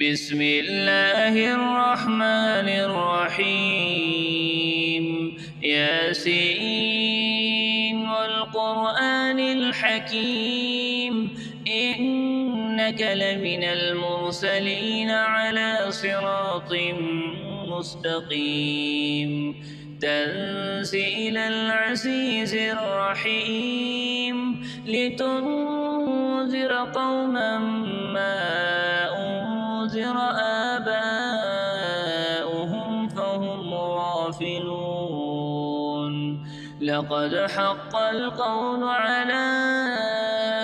بسم الله الرحمن الرحيم ياسين والقرآن الحكيم إنك لمن المرسلين على صراط مستقيم تنزيل العزيز الرحيم لتنذر قوما ما أنذر آباؤهم فهم غافلون لقد حق القول على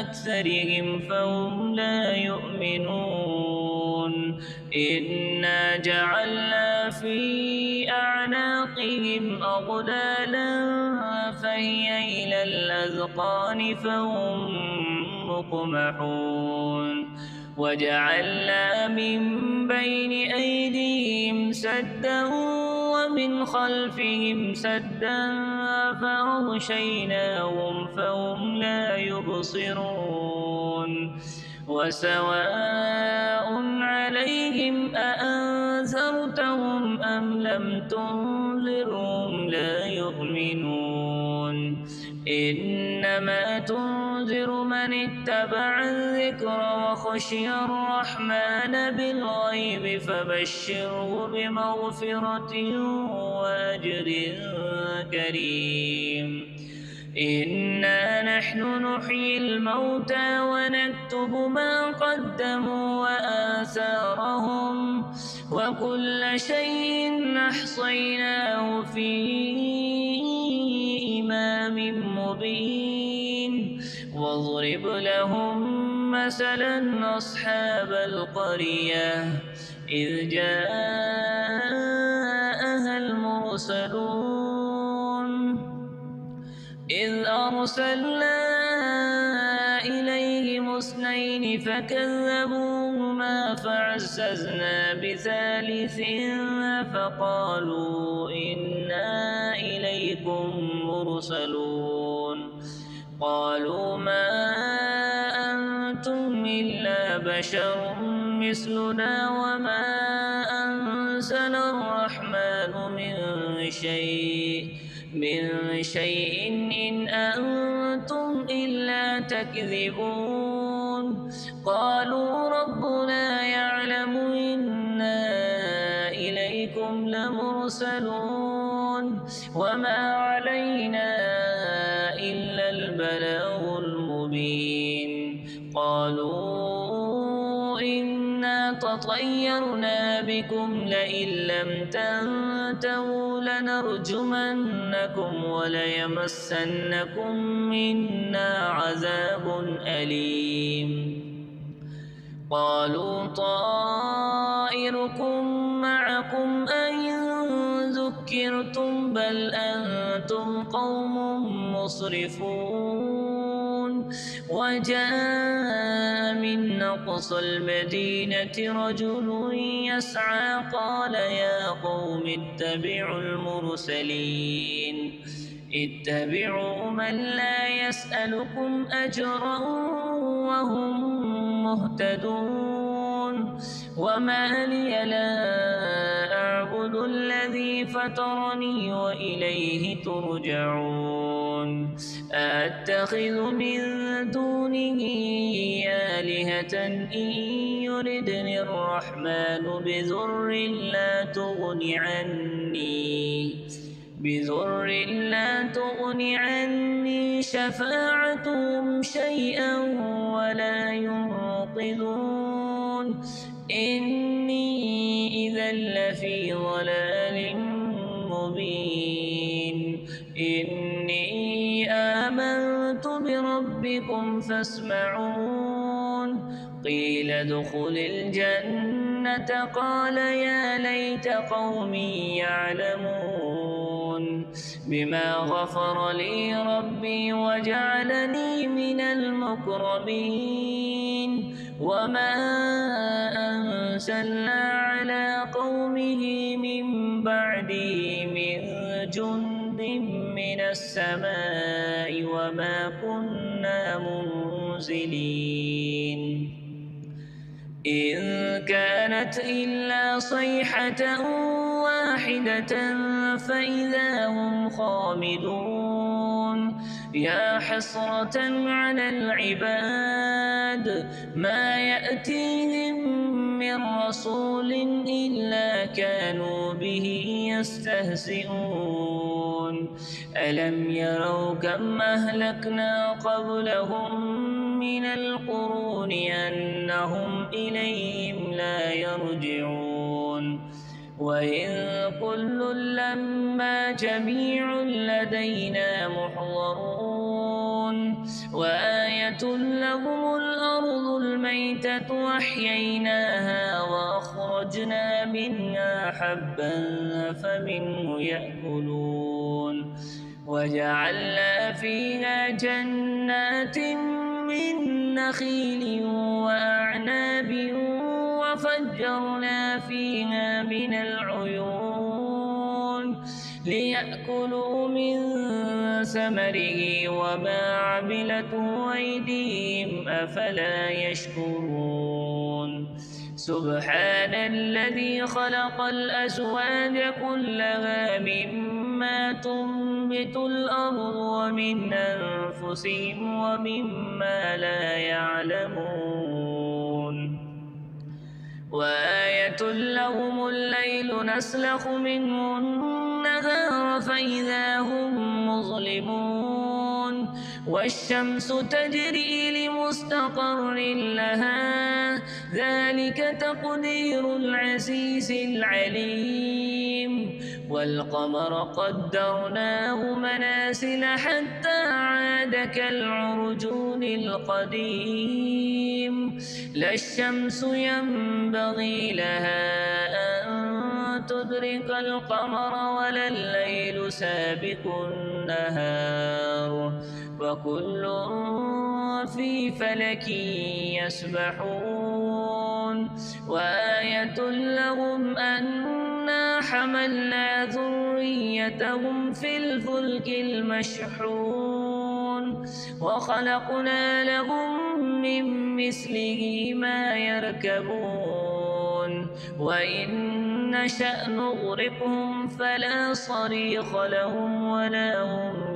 أكثرهم فهم لا يؤمنون إنا جعلنا في أعناقهم أغلالا فهي إلى الأذقان فهم مقمحون وجعلنا من بين أيديهم سدا ومن خلفهم سدا فأغشيناهم فهم لا يبصرون وسواء عليهم أأنذرتهم أم لم تنذرهم لا يؤمنون إنما تنذر من اتبع الذكر وخشي الرحمن بالغيب فبشره بمغفرة وأجر كريم إنا نحن نحيي الموتى ونكتب ما قدموا وآثارهم وكل شيء أحصيناه في إمام مبين واضرب لهم مثلا أصحاب القرية إذ جاءها المرسلون إذ أرسلنا إليهم اثنين فكذبوهما فعززنا بثالث فقالوا إنا إليكم مرسلون قالوا ما أنتم إلا بشر مثلنا وما أنزل الرحمن من شيء إن أنتم إلا تكذبون قالوا ربنا يعلم إنا إليكم لمرسلون وما علينا إلا البلاغ المبين قالوا إنا تطيرنا بكم لئن لم تنتهوا لنرجمنكم وليمسنكم منا عذاب أليم قالوا طائركم معكم أئن ذكرتم بل أنتم قوم مسرفون وجاء من أقصى المدينة رجل يسعى قال يا قوم اتبعوا المرسلين اتبعوا من لا يسألكم أجرا وهم مهتدون وما لي لا أعبد الذي فطرني وإليه ترجعون أتخذ من دونه آلهة إن يردني الرحمن بذر لا تغن عني شفاعتهم شيئا ولا ينقذون إني إذا لفي ضلال مبين إني آمنت بربكم فاسمعون قيل ادخل الجنة قال يا ليت قومي يعلمون بما غفر لي ربي وجعلني من المكرمين وما أنزلنا على قومه من بعده من جند من السماء وما كنا منزلين إن كانت إلا صيحة واحدة فإذا هم خامدون يا حسرة على العباد ما يأتيهم من رسول إلا كانوا به يستهزئون ألم يروا كم أهلكنا قبلهم من القرون أنهم إليهم لا يرجعون وإن كل لما جميع لدينا محضرون وآية لهم الأرض الميتة وأحييناها وأخرجنا منها حبا فمنه يأكلون وجعلنا فيها جنات من نخيل وأعناب وفجرنا فيها من العيون ليأكلوا من ثمره وما عملته أيديهم أفلا يشكرون سبحان الذي خلق الأزواج كلها مما تنبت الأرض ومن أنفسهم ومما لا يعلمون وآية لهم الليل نسلخ منه النهار فإذا هم مظلمون والشمس تجري لمستقر لها ذلك تقدير العزيز العليم والقمر قدرناه منازل حتى عاد كالعرجون القديم لا الشمس ينبغي لها أن تدرك القمر ولا الليل سابق النهار وكل في فلك يسبحون وآية لهم أنا حملنا ذريتهم في الفلك المشحون وخلقنا لهم من مثله ما يركبون وإن نشأ نغرقهم فلا صريخ لهم ولا هم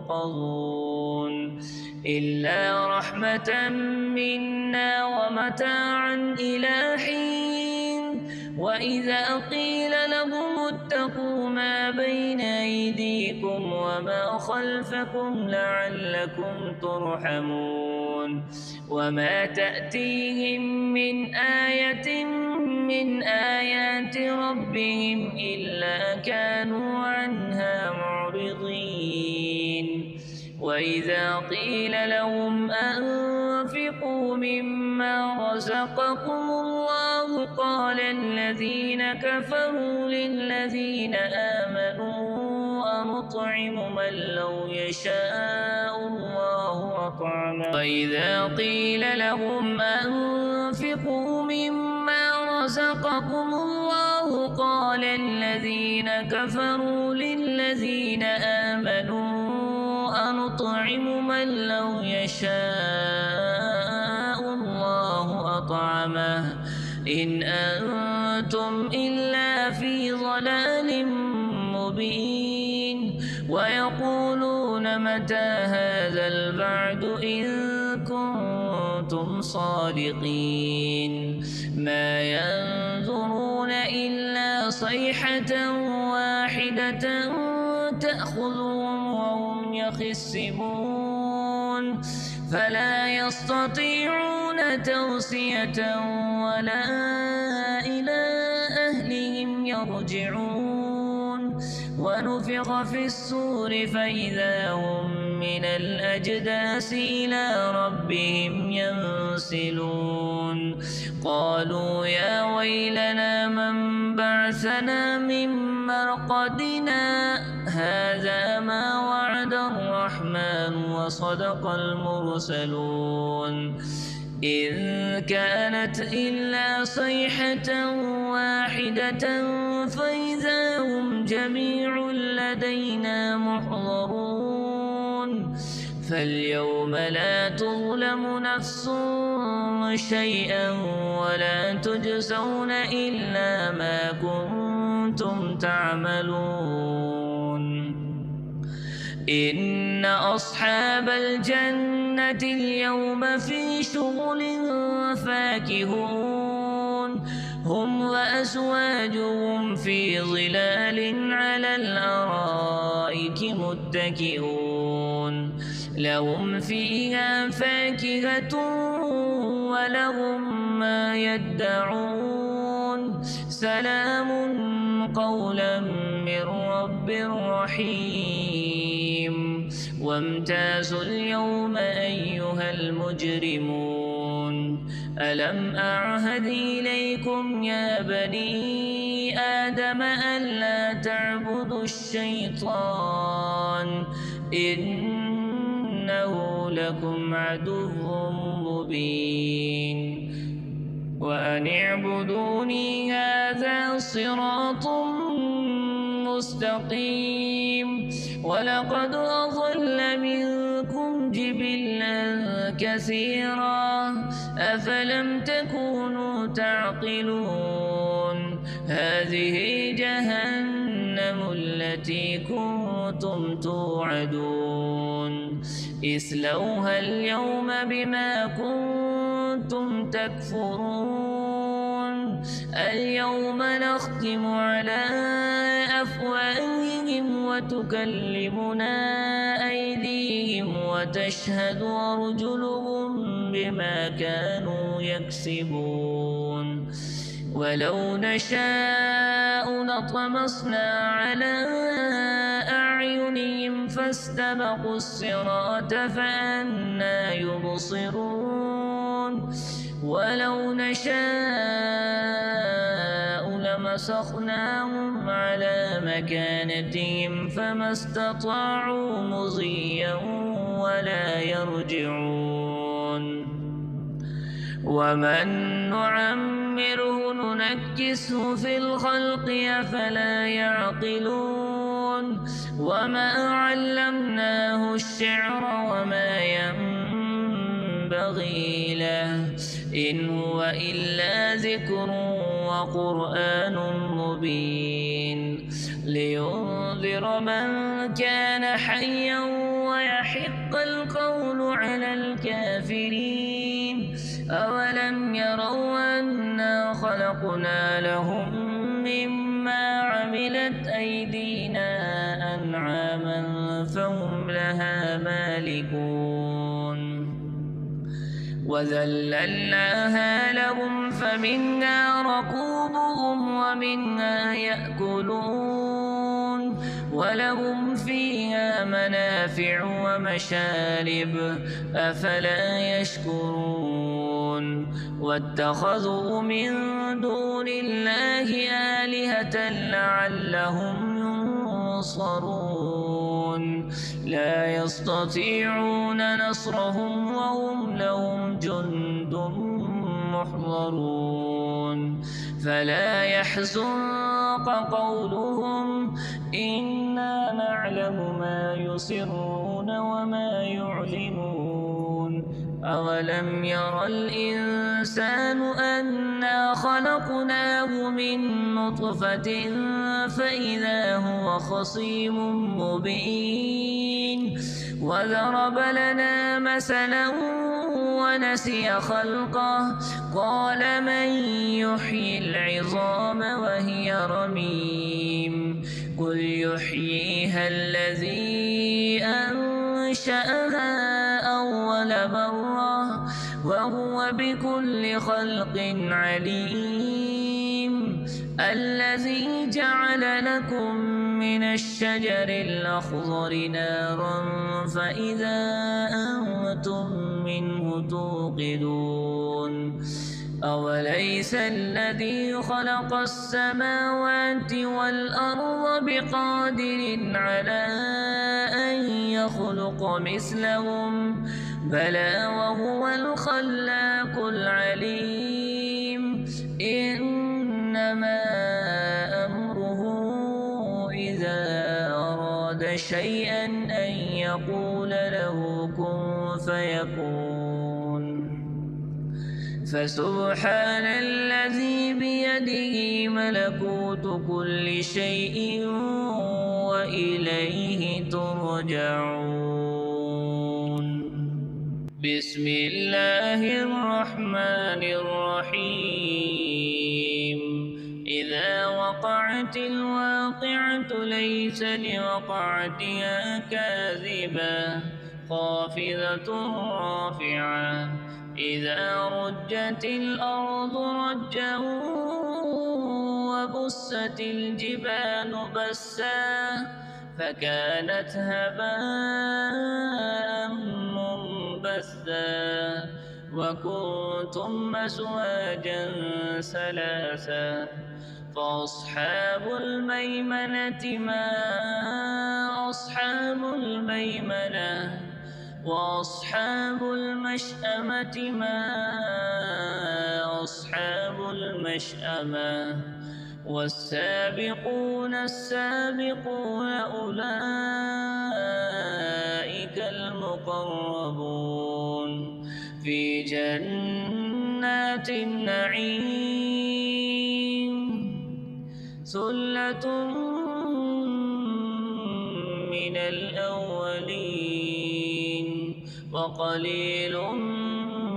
ينقذون إلا رحمة منا ومتاعا إلى حين وإذا قيل لهم اتقوا ما بين أيديكم وما خلفكم لعلكم ترحمون وما تأتيهم من آية من آيات ربهم إلا كانوا عنها معرضين وإذا قيل لهم أنفقوا مما رزقكم الله قال الذين كفروا للذين آمنوا أنطعم من لو يشاء الله أطعمه وإذا قيل لهم أنفقوا مما رزقكم الله قال الذين كفروا للذين آمنوا أنطعم من لو يشاء الله أطعمه إن أنتم إلا في ضلال مبين ويقولون متى هذا البعد إن كنتم صادقين ما ينظرون إلا صيحة واحدة تأخذهم وهم يخسمون فلا يستطيعون توصية ولا إلى أهلهم يرجعون ونفخ في الصور فإذا هم من الأجداث إلى ربهم ينسلون قالوا يا ويلنا من بعثنا من مرقدنا هذا ما وعد الرحمن وصدق المرسلون إن كانت إلا صيحة واحدة فإذا هم جميع لدينا محضرون فاليوم لا تظلم نفس شيئا ولا تجزون إلا ما كنتم تعملون. إن أصحاب الجنة اليوم في شغل فاكهون هم وأزواجهم في ظلال على الأرائك متكئون لهم فيها فاكهة ولهم ما يدعون سلام قولا من رب رحيم. وامتازوا اليوم أيها المجرمون ألم أعهد إليكم يا بني آدم ألا تعبدوا الشيطان إنه لكم عدو مبين. وأن اعبدوني هذا صراط مستقيم. ولقد أضل منكم جبلا كثيرا أفلم تكونوا تعقلون. هذه جهنم التي كنتم توعدون اصلوها اليوم بما كنتم تكفرون. اليوم نختم على أفواههم وتكلمنا أيديهم وتشهد أرجلهم بما كانوا يكسبون. ولو نشاء لطمسنا على أعينهم فاستبقوا الصراط فأنى يبصرون. ولو نشاء لمسخناهم على مكانتهم فما استطاعوا مضيا ولا يرجعون. ومن نعمره ننكسه في الخلق أفلا يعقلون. وما علمناه الشعر وما ينبغي له إن هو إلا ذكر وقرآن مبين لينذر من كان حيا ويحق القول على الكافرين. أولم يروا أنا خلقنا لهم مما عملت أيدينا أنعاما فهم لها مالكون. وذللناها لهم فمنها ركوبهم ومنها يأكلون ولهم فيها منافع ومشارب أفلا يشكرون. واتخذوا من دون الله آلهة لعلهم ينصرون. لا يستطيعون نصرهم وهم لهم جند محضرون. فلا يحزنك قولهم إنا نعلم ما يسرون وما يعلنون. أولم ير الإنسان أنا خلقناه من نطفة فإذا هو خصيم مبين. وضرب لنا مثلا ونسي خلقه قال من يحيي العظام وهي رميم قل يحييها الذي أنشأها أول مرة وهو بكل خلق عليم. الذي جعل لكم من الشجر الأخضر نارا فإذا أنتم منه توقدون. أوليس الذي خلق السماوات والأرض بقادر على أن يخلق مثلهم بلى وهو الخلاق العليم. إنما أمره إذا أراد شيئا أن يقول له كن فيكون. فسبحان الذي بيده ملكوت كل شيء وإليه ترجعون. بسم الله الرحمن الرحيم. إذا وقعت الواقعة ليس لوقعتها كاذبة خافضة رافعة. إذا رجت الأرض رجا وبست الجبال بسا فكانت هباء منبثا وكنتم أزواجا ثلاثا. فأصحاب الميمنة ما أصحاب الميمنة وأصحاب المشأمة ما أصحاب المشأمة. والسابقون السابقون أولئك المقربون في جنات النعيم. ثلة من الأولين وقليل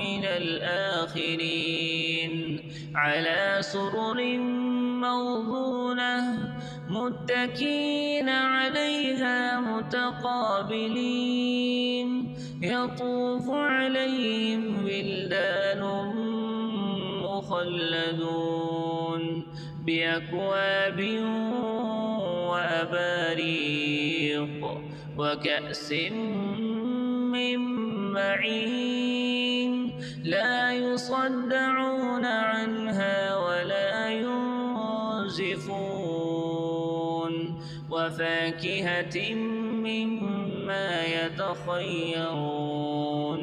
من الآخرين على سرر موضونة متكئين عليها متقابلين. يطوف عليهم ولدان مخلدون بأكواب وأباريق وكأس من معين لا يصدعون عنها ولا ينزفون. وفاكهة مما يتخيرون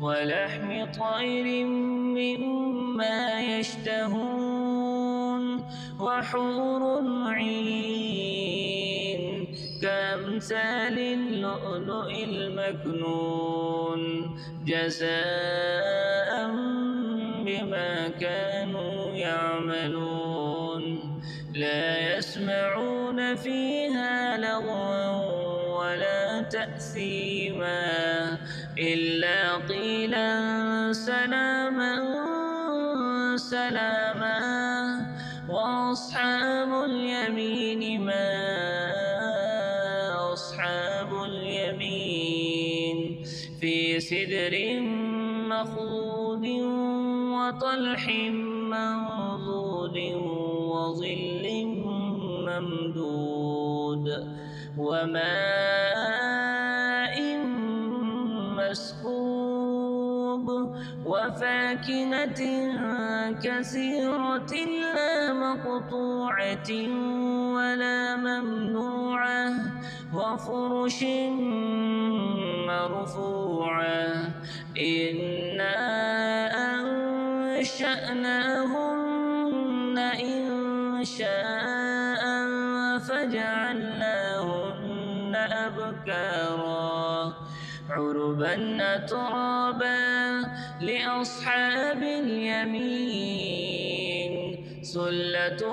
ولحم طير مما يشتهون. وحور عين كأمثال اللؤلؤ المكنون جزاء بما كانوا يعملون. لا يسمعون فيها لغوا ولا تأثيما إلا قيلا سلاما سلاما. وأصحاب اليمين ما أصحاب اليمين في سدر مخضود وطلح منضود وظل ممدود وماء مسكوب وفاكهة كثيرة لا مقطوعة ولا ممنوعة وفرش مرفوعة. إنا أنشأناهن إنشاء فجعلناهن أبكارا عربا أترابا لأصحاب اليمين. ثلة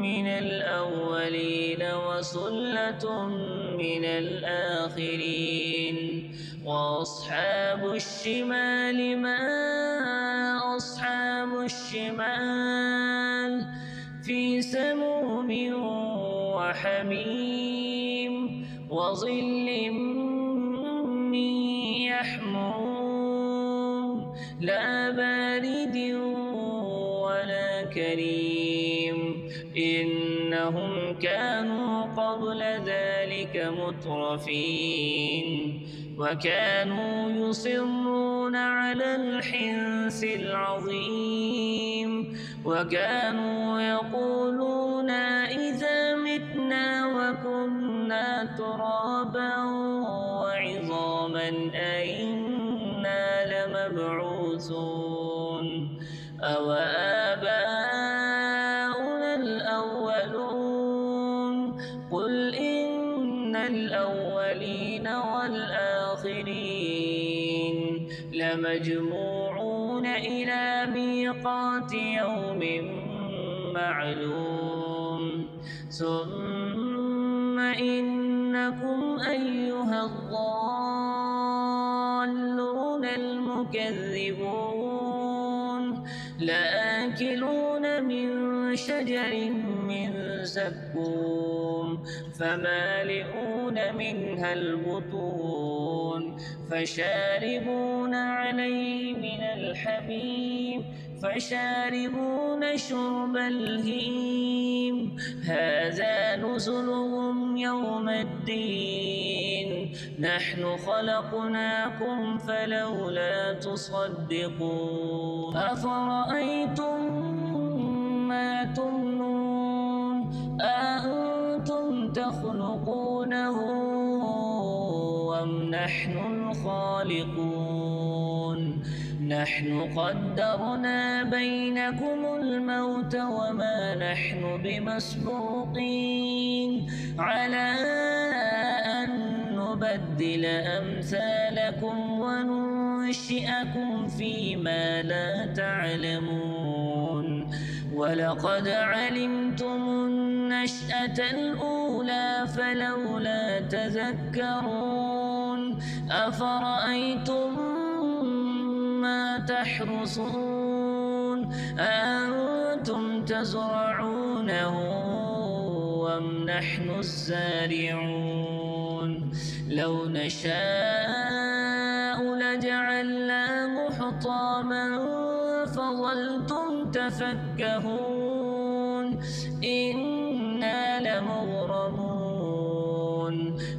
من الأولين وثلة من الآخرين. وأصحاب الشمال ما أصحاب الشمال في سموم وحميم وظل من يحموم لا بارد ولا كريم. إنهم كانوا قبل ذلك مترفين وكانوا يصرون على الحنث العظيم وكانوا يقولون إذا متنا وكنا ترابا وعظاما أئنا لمبعوثون أوآباؤنا الأولون. قل إن الأولين والآخرين لمجموعون إلى ميقات يوم معلوم ثم إنكم أيها الضالون المكذبون لآكلون من شجر من زقوم فمالئون منها البطون فشاربون عليه من الحميم فشاربون شرب الهيم هذا نزلهم يوم الدين نحن خلقناكم فلولا تصدقون أفرأيتم ما تمنون أأنتم تخلقونه أم نحن الخالقون نحن قدرنا بينكم الموت وما نحن بمسبوقين على أن نبدل أمثالكم وننشئكم فيما لا تعلمون ولقد علمتم النشأة الأولى فلولا تذكرون أفرأيتم ما تحرثون أأنتم تزرعونه أم نحن الزارعون لو نشاء لجعلناه حطاما فظلتم تفكهون إنا لمغرمون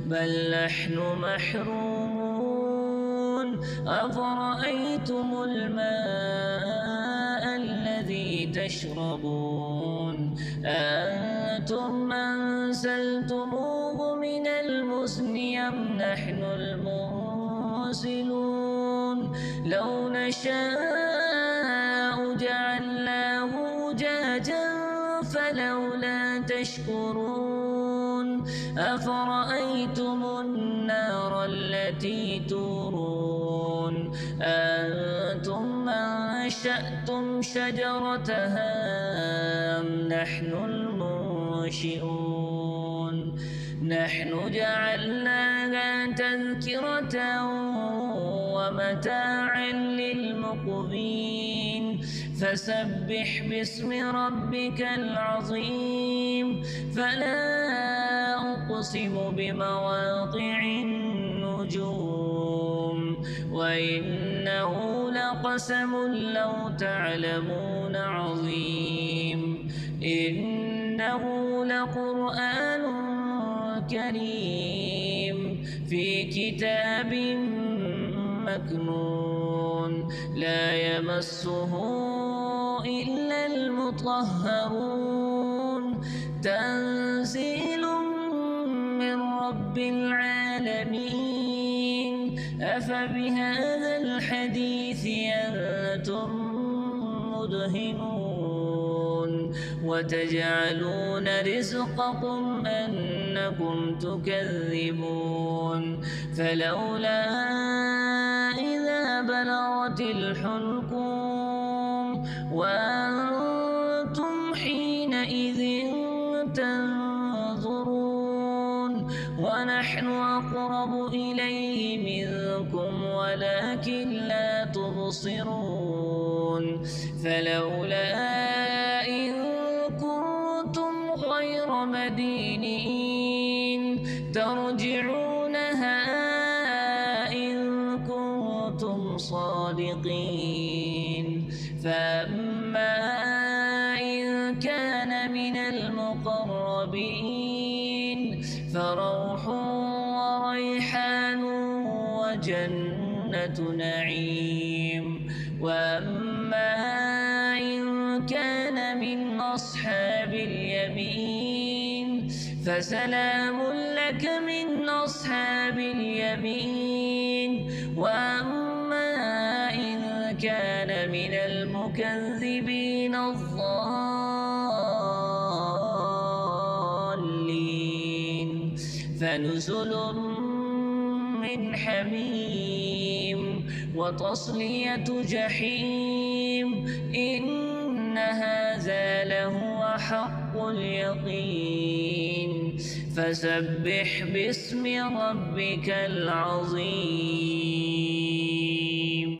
بل نحن محرومون أفرأيتم الماء الذي تشربون أأنتم أنزلتموه من المزن أم نحن المنزلون لو نشاء جعلناه أجاجا فلولا تشكرون أفرأيتم النار التي تورون أنتم أنشأتم شجرتها أم نحن المنشئون نحن جعلناها تذكرة ومتاعا للمقوين فسبح باسم ربك العظيم فلا أقسم بمواقع النجوم وإنه لقسم لو تعلمون عظيم إنه لقرآن كريم في كتاب مكنون لا يمسه إلا المطهرون تنزيل من رب العالمين أفبهذا الحديث أنتم مدهنون وتجعلون رزقكم أنكم تكذبون فلولا إذا بلغت الحلقوم وأنتم حينئذ تنظرون ونحن أقرب إليه منكم ولكن لا تبصرون فلولا إن كنتم غير مدينين ترجعونها إن كنتم صادقين فأما إن كان من المقربين فروح وريحان وجنة نعيم وأما إن كان من أصحاب اليمين فسلام لك من أصحاب اليمين وأما إن كان من المكذبين الضالين فنزل من حميم وتصلية جحيم إن هذا لهو حق اليقين فسبح باسم ربك العظيم.